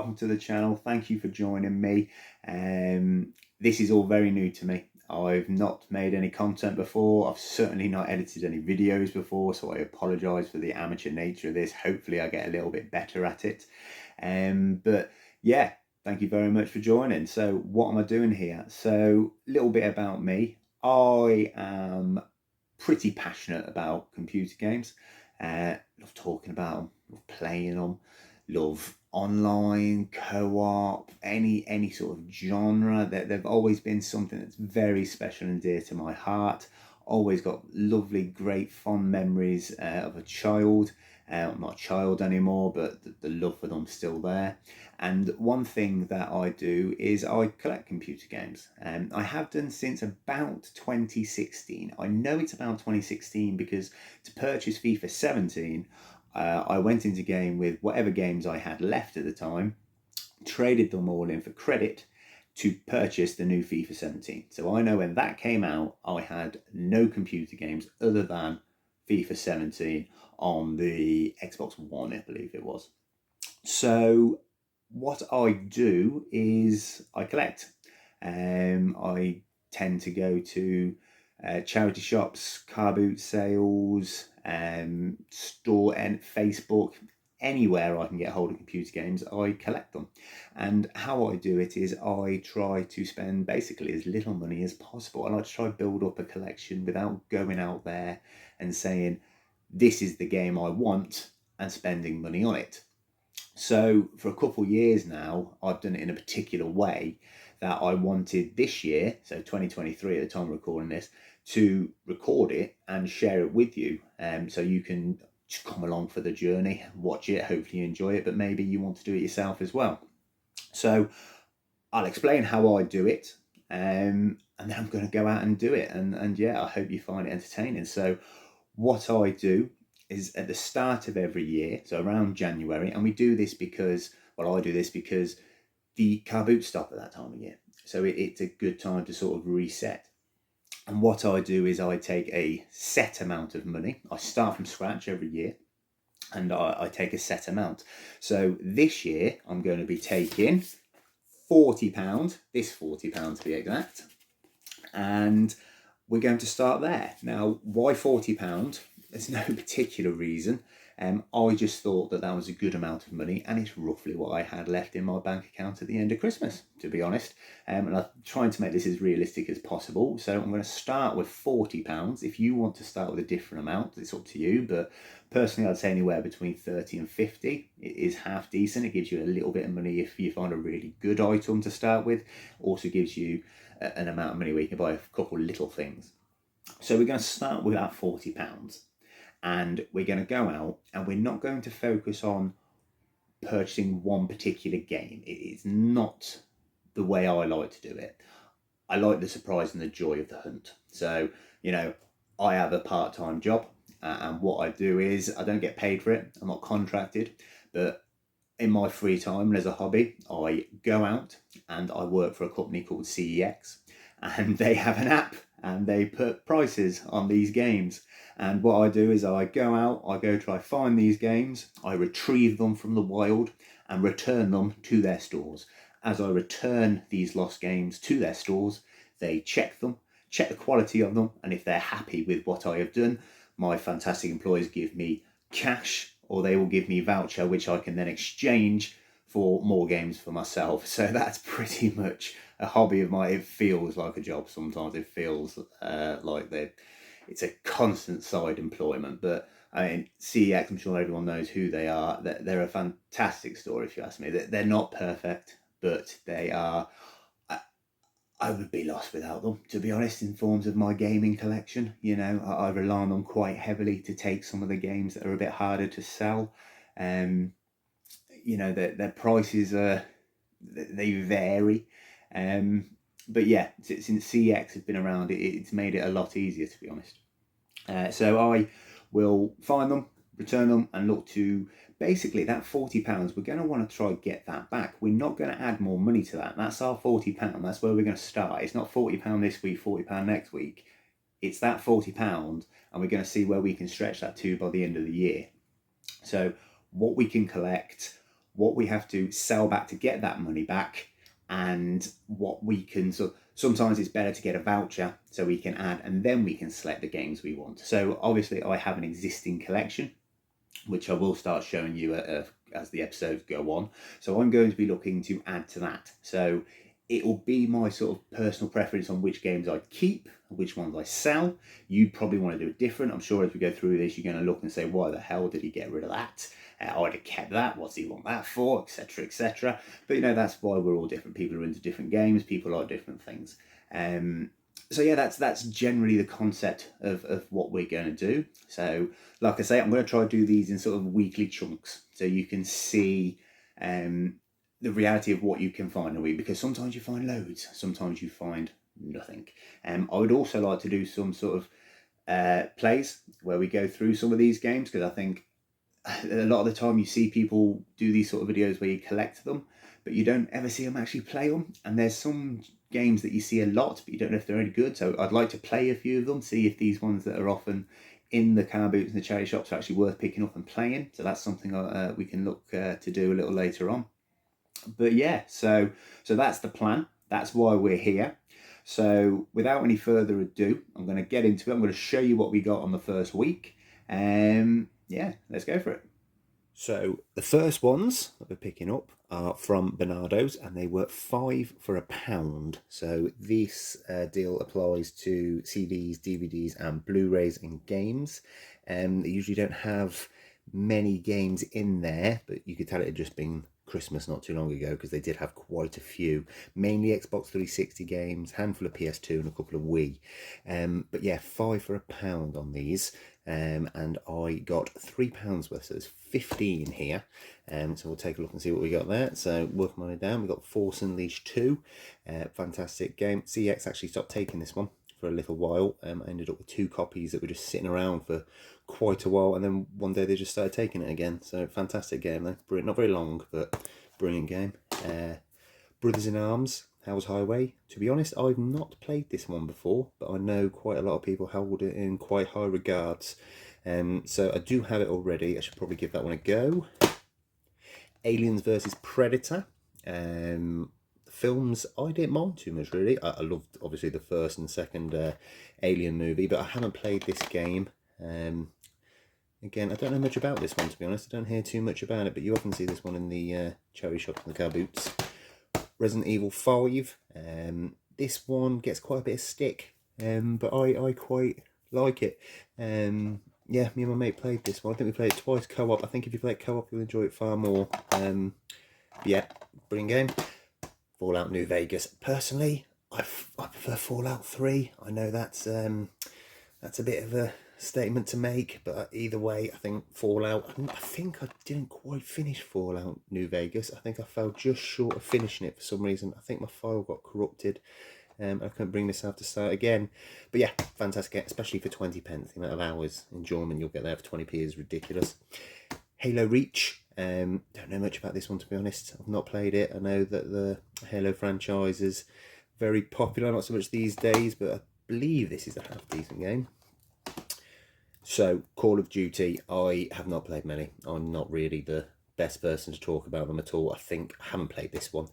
welcome to the channel. Thank you for joining me. This is all very new to me. I've not made any content before. I've certainly not edited any videos before, so I apologise for the amateur nature of this. Hopefully I get a little bit better at it. But yeah, thank you very much for joining. So what am I doing here? So a little bit about me. I am pretty passionate about computer games. Love talking about them, love playing them, love online, co-op, any sort of genre. They've always been something that's very special and dear to my heart. Always got lovely, great, fond memories of a child. I'm not a child anymore, but the love for them's still there. And one thing that I do is I collect computer games. I have done since about 2016. I know it's about 2016 because to purchase FIFA 17, I went into game with whatever games I had left at the time, traded them all in for credit to purchase the new FIFA 17. So I know when that came out, I had no computer games other than FIFA 17 on the Xbox One, I believe it was. So what I do is I collect. I tend to go to charity shops, car boot sales, store and Facebook, anywhere I can get hold of computer games, I collect them. And how I do it is I try to spend basically as little money as possible. I like to try to build up a collection without going out there and saying, this is the game I want, and spending money on it. So for a couple of years now, I've done it in a particular way that I wanted this year, so 2023 at the time of recording this, to record it and share it with you. So you can just come along for the journey, watch it, hopefully you enjoy it, but maybe you want to do it yourself as well. So I'll explain how I do it, and then I'm going to go out and do it. And yeah, I hope you find it entertaining. So what I do is at the start of every year, so around January, and we do this because, well, I do this because the car boots stop at that time of year. So it's a good time to sort of reset. And what I do is I take a set amount of money. I start from scratch every year, and I take a set amount. So this year I'm going to be taking £40, this £40 to be exact, and we're going to start there. Now, why £40? There's no particular reason. I just thought that was a good amount of money, and it's roughly what I had left in my bank account at the end of Christmas, to be honest. And I'm trying to make this as realistic as possible. So I'm going to start with £40. If you want to start with a different amount, it's up to you. But personally, I'd say anywhere between 30 and 50 is half decent. It gives you a little bit of money if you find a really good item to start with. Also gives you an amount of money where you can buy a couple of little things. So we're going to start with that £40. And we're going to go out, and we're not going to focus on purchasing one particular game. It's not the way I like to do it. I like the surprise and the joy of the hunt. So, you know, I have a part-time job, and what I do is I don't get paid for it. I'm not contracted, but in my free time and as a hobby, I go out and I work for a company called CEX, and they have an app and they put prices on these games. And what I do is I go out, I go try find these games, I retrieve them from the wild and return them to their stores. As I return these lost games to their stores, they check them, check the quality of them, and if they're happy with what I have done, my fantastic employees give me cash, or they will give me a voucher which I can then exchange for more games for myself. So that's pretty much a hobby of mine. It feels like a job sometimes. It feels like it's a constant side employment. But I mean, CEX, I'm sure everyone knows who they are. They're a fantastic store, if you ask me. They're not perfect, but they are. I would be lost without them, to be honest, in forms of my gaming collection. You know, I rely on them quite heavily to take some of the games that are a bit harder to sell. You know, their prices they vary. But yeah, since CX has been around, it's made it a lot easier, to be honest. So I will find them, return them, and look to basically that £40. We're going to want to try and get that back. We're not going to add more money to that. That's our £40. That's where we're going to start. It's not £40 this week, £40 next week. It's that £40, and we're going to see where we can stretch that to by the end of the year. So what we can collect, what we have to sell back to get that money back, and what we can. So sometimes it's better to get a voucher so we can add, and then we can select the games we want. So obviously I have an existing collection, which I will start showing you as the episodes go on. So I'm going to be looking to add to that. So it will be my sort of personal preference on which games I keep, which ones I sell. You probably want to do it different. I'm sure as we go through this, you're going to look and say, why the hell did he get rid of that? I'd have kept that. What's he want that for? Etc. Etc. But you know, that's why we're all different. People are into different games. People like different things. So yeah, that's generally the concept of what we're going to do. So like I say, I'm going to try to do these in sort of weekly chunks, so you can see the reality of what you can find in a week, because sometimes you find loads, sometimes you find nothing. I would also like to do some sort of plays where we go through some of these games, because I think a lot of the time you see people do these sort of videos where you collect them, but you don't ever see them actually play them. And there's some games that you see a lot, but you don't know if they're any good. So I'd like to play a few of them, see if these ones that are often in the car boots and the charity shops are actually worth picking up and playing. So that's something we can look to do a little later on. But yeah, so that's the plan. That's why we're here. So without any further ado, I'm going to get into it. I'm going to show you what we got on the first week. Yeah, let's go for it. So the first ones that we're picking up are from Bernardo's, and they were £5 for £1. So this deal applies to CDs, DVDs and Blu-rays and games. They usually don't have many games in there, but you could tell it had just been Christmas not too long ago, because they did have quite a few, mainly Xbox 360 games, handful of PS2 and a couple of Wii. But yeah, £5 for £1 on these. And I got £3 worth, so there's 15 here. So we'll take a look and see what we got there. So working on it down, we got Force Unleashed 2, fantastic game. CX actually stopped taking this one for a little while. I ended up with 2 copies that were just sitting around for quite a while, and then one day they just started taking it again. So fantastic game though, brilliant. Not very long, but brilliant game. Brothers in Arms, Hell's Highway. To be honest, I've not played this one before, but I know quite a lot of people hold it in quite high regards. So I do have it already. I should probably give that one a go. Aliens versus Predator. Films I didn't mind too much really. I loved obviously the first and second Alien movie, but I haven't played this game. Again, I don't know much about this one, to be honest. I don't hear too much about it, but you often see this one in the cherry shop and the car boots. Resident Evil 5. This one gets quite a bit of stick, but I quite like it. Yeah, me and my mate played this one. I think we played it twice co-op. I think if you play it co-op, you'll enjoy it far more. Yeah, brilliant game. Fallout New Vegas. Personally, I prefer Fallout 3. I know that's a bit of a statement to make, but either way, I think Fallout, I think I didn't quite finish Fallout New Vegas. I think I fell just short of finishing it for some reason. I think my file got corrupted. I couldn't bring myself to start again. But yeah, fantastic, especially for 20p. The amount of hours enjoyment you'll get there for 20p is ridiculous. Halo Reach. Don't know much about this one, to be honest. I've not played it. I know that the Halo franchise is very popular, not so much these days, but I believe this is a half-decent game. So, Call of Duty, I have not played many. I'm not really the best person to talk about them at all. I haven't played this one.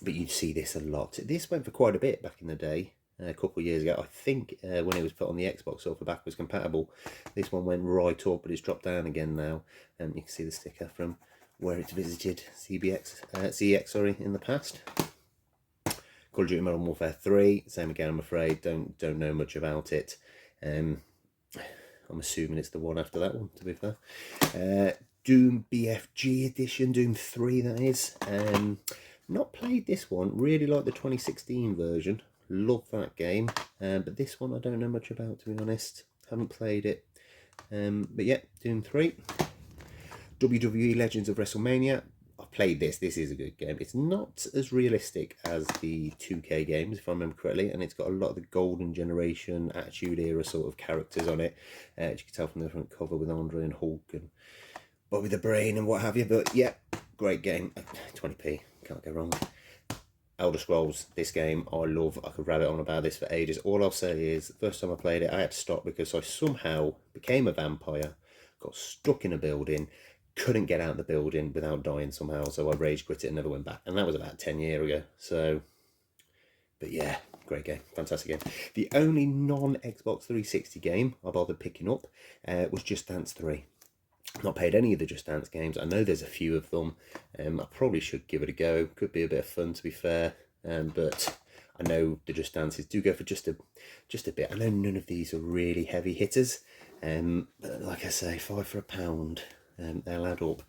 But you see this a lot. This went for quite a bit back in the day, a couple of years ago. I think when it was put on the Xbox or for backwards compatible, this one went right up, but it's dropped down again now. And you can see the sticker from where it's visited CEX in the past. Call of Duty Modern Warfare 3, same again, I'm afraid. Don't know much about it. I'm assuming it's the one after that one, to be fair. Doom BFG edition, Doom 3 that is. Not played this one, really like the 2016 version, love that game, but this one I don't know much about, to be honest, haven't played it, but yeah, Doom 3. WWE Legends of WrestleMania, I've played this is a good game. It's not as realistic as the 2K games, if I remember correctly, and it's got a lot of the golden generation, Attitude Era sort of characters on it, as you can tell from the front cover with Andre and Hulk and Bobby the Brain and what have you, but yeah, great game, 20p. Can't go wrong. Elder Scrolls, this game I love. I could rabbit on about this for ages. All I'll say is, the first time I played it, I had to stop because I somehow became a vampire, got stuck in a building, couldn't get out of the building without dying somehow, so I rage quit it and never went back. And that was about 10 years ago. So, but yeah, great game, fantastic game. The only non-Xbox 360 game I bothered picking up was Just Dance 3. I've not played any of the Just Dance games. I know there's a few of them. I probably should give it a go. Could be a bit of fun, to be fair. But I know the Just Dances do go for just a bit. I know none of these are really heavy hitters. But like I say, £5 for £1. They'll add up.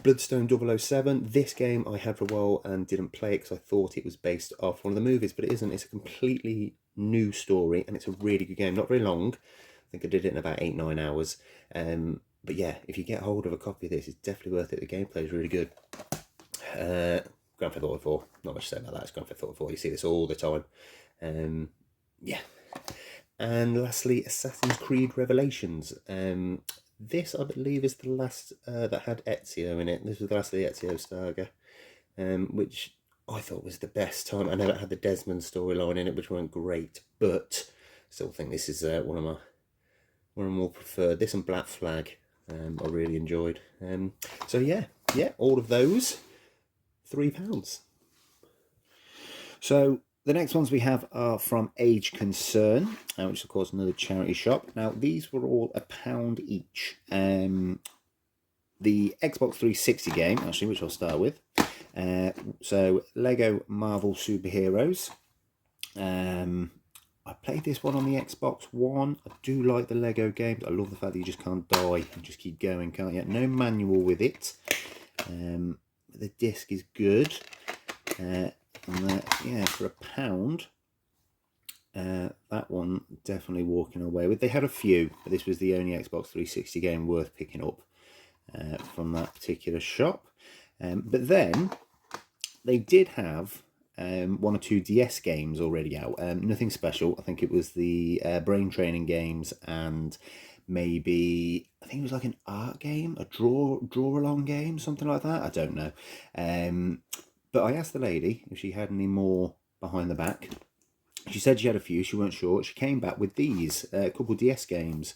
Bloodstone 007. This game I had for a while and didn't play it because I thought it was based off one of the movies, but it isn't. It's a completely new story and it's a really good game. Not very long. I think I did it in about 8-9 hours. But yeah, if you get hold of a copy of this, it's definitely worth it. The gameplay is really good. Grand Theft Auto 4. Not much to say about that. It's Grand Theft Auto 4. You see this all the time. Yeah. And lastly, Assassin's Creed Revelations. This, I believe, is the last that had Ezio in it. This was the last of the Ezio saga, which I thought was the best time. I know it had the Desmond storyline in it, which weren't great, but still think this is one of my more preferred. This and Black Flag, I really enjoyed. So yeah, all of those, £3. So the next ones we have are from Age Concern, which is of course another charity shop. Now these were all £1 each. The Xbox 360 game, actually, which I'll start with. So Lego Marvel Superheroes. I played this one on the Xbox One. I do like the Lego games. I love the fact that you just can't die and just keep going, can't you? No manual with it. The disc is good. And yeah, for £1, that one definitely walking away with. They had a few, but this was the only Xbox 360 game worth picking up from that particular shop. But then they did have one or two DS games already out. Nothing special. I think it was the brain training games and maybe, I think it was like an art game, a draw along game, something like that. I don't know. But I asked the lady if she had any more behind the back. She said she had a few. She weren't sure. She came back with these, a couple of DS games,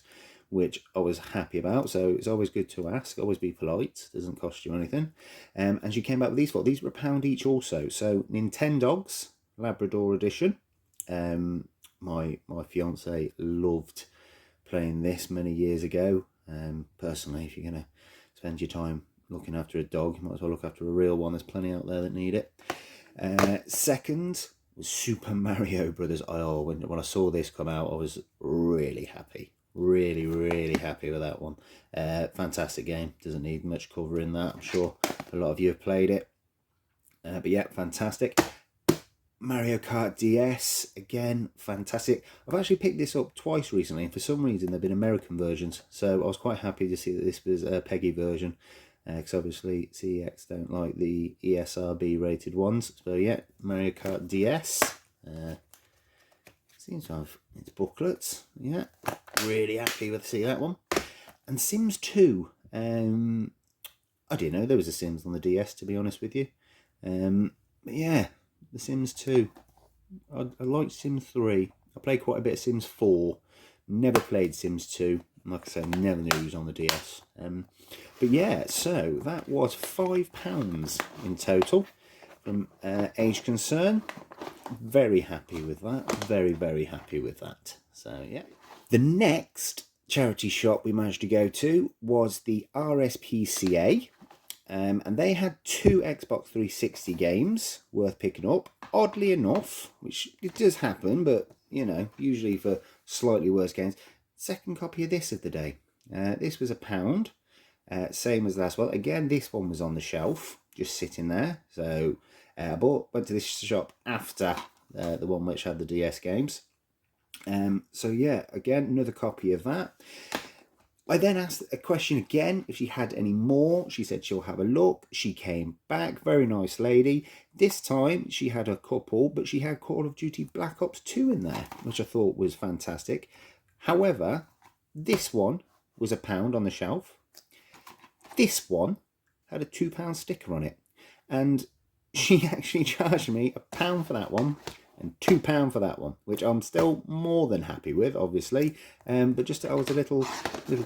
which I was happy about. So it's always good to ask. Always be polite. Doesn't cost you anything. And she came back with these four. These were £1 each also. So Nintendogs Labrador Edition. My fiance loved playing this many years ago. Personally, if you're going to spend your time looking after a dog, you might as well look after a real one. There's plenty out there that need it. Second was Super Mario Brothers. When I saw this come out, I was really happy. Really happy with that one. Fantastic game. Doesn't need much covering that. I'm sure a lot of you have played it. But yeah, fantastic. Mario Kart DS, again, fantastic. I've actually picked this up twice recently, and for some reason they've been American versions. So I was quite happy to see that this was a PEGI version. Because obviously CEX don't like the ESRB rated ones. So yeah, Mario Kart DS. Seems to have its booklets. Yeah, really happy with see that one. And Sims 2. I didn't know there was a Sims on the DS, to be honest with you. But yeah, the Sims 2. I like Sims 3. I played quite a bit of Sims 4. Never played Sims 2. Like I said, never knew it was on the DS. But yeah, so that was £5 in total from Age Concern. Very happy with that. Very happy with that. So yeah. The next charity shop we managed to go to was the RSPCA. And they had 2 Xbox 360 games worth picking up. Oddly enough, which it does happen, but you know, usually for slightly worse games. Second copy of this of the day. This was £1. Same as the last one. Again, this one was on the shelf, just sitting there. So I went to this shop after the one which had the DS games. So yeah, again, another copy of that. I then asked a question again if she had any more. She said she'll have a look. She came back, very nice lady. This time she had a couple, but she had Call of Duty Black Ops 2 in there, which I thought was fantastic. However, this one was £1 on the shelf. This one had a £2 sticker on it. And she actually charged me £1 for that one and £2 for that one, which I'm still more than happy with, obviously. But just I was a little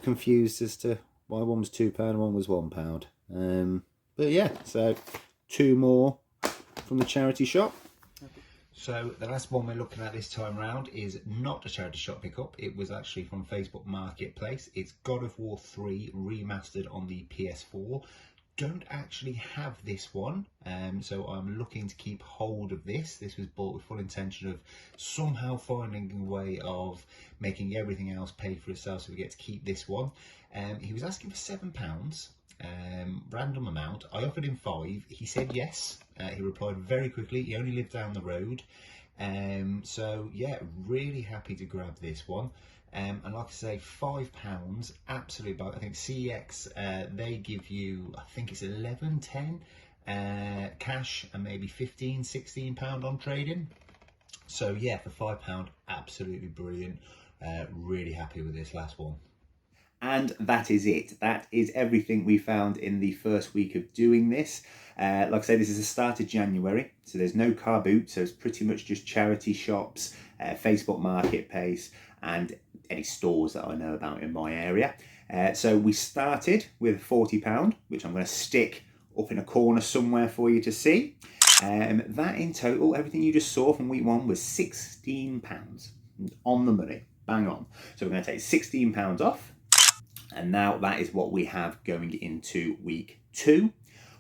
confused as to Why one was £2, one was £1. But yeah, so 2 more from the charity shop. So the last one we're looking at this time round is not a charity shop pickup. It was actually from Facebook Marketplace. It's God of War 3 remastered on the PS4. Don't actually have this one, so I'm looking to keep hold of this. This was bought with full intention of somehow finding a way of making everything else pay for itself, so we get to keep this one. He was asking for £7, random amount. I offered him 5. He said yes. He replied very quickly. He only lived down the road, so yeah, really happy to grab this one. And like I say, £5, absolute buy. I think CEX, they give you, I think it's 11, 10 cash and maybe 15, £16 on trading. So yeah, for £5, absolutely brilliant. Really happy with this last one. And that is it. That is everything we found in the first week of doing this. Like I say, this is the start of January, so there's no car boot, so it's pretty much just charity shops, Facebook Marketplace, and any stores that I know about in my area. So we started with £40, which I'm going to stick up in a corner somewhere for you to see. That in total, everything you just saw from week 1 was £16 on the money, bang on. So we're going to take £16 off. And now that is what we have going into week 2.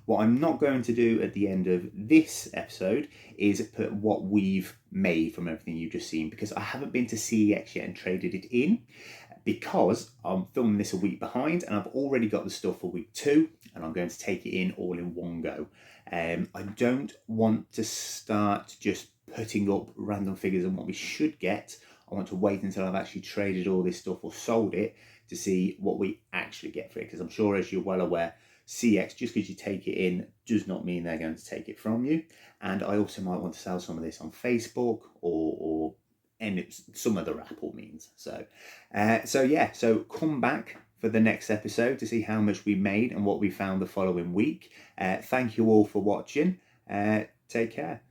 What I'm not going to do at the end of this episode is put what we've made from everything you've just seen, because I haven't been to CEX yet and traded it in, because I'm filming this a week behind and I've already got the stuff for week 2 and I'm going to take it in all in one go. I don't want to start just putting up random figures on what we should get. I want to wait until I've actually traded all this stuff or sold it to see what we actually get for it, because I'm sure, as you're well aware, CX, just because you take it in does not mean they're going to take it from you. And I also might want to sell some of this on Facebook or some other Apple means. So yeah, so come back for the next episode to see how much we made and what we found the following week. Thank you all for watching. Take care.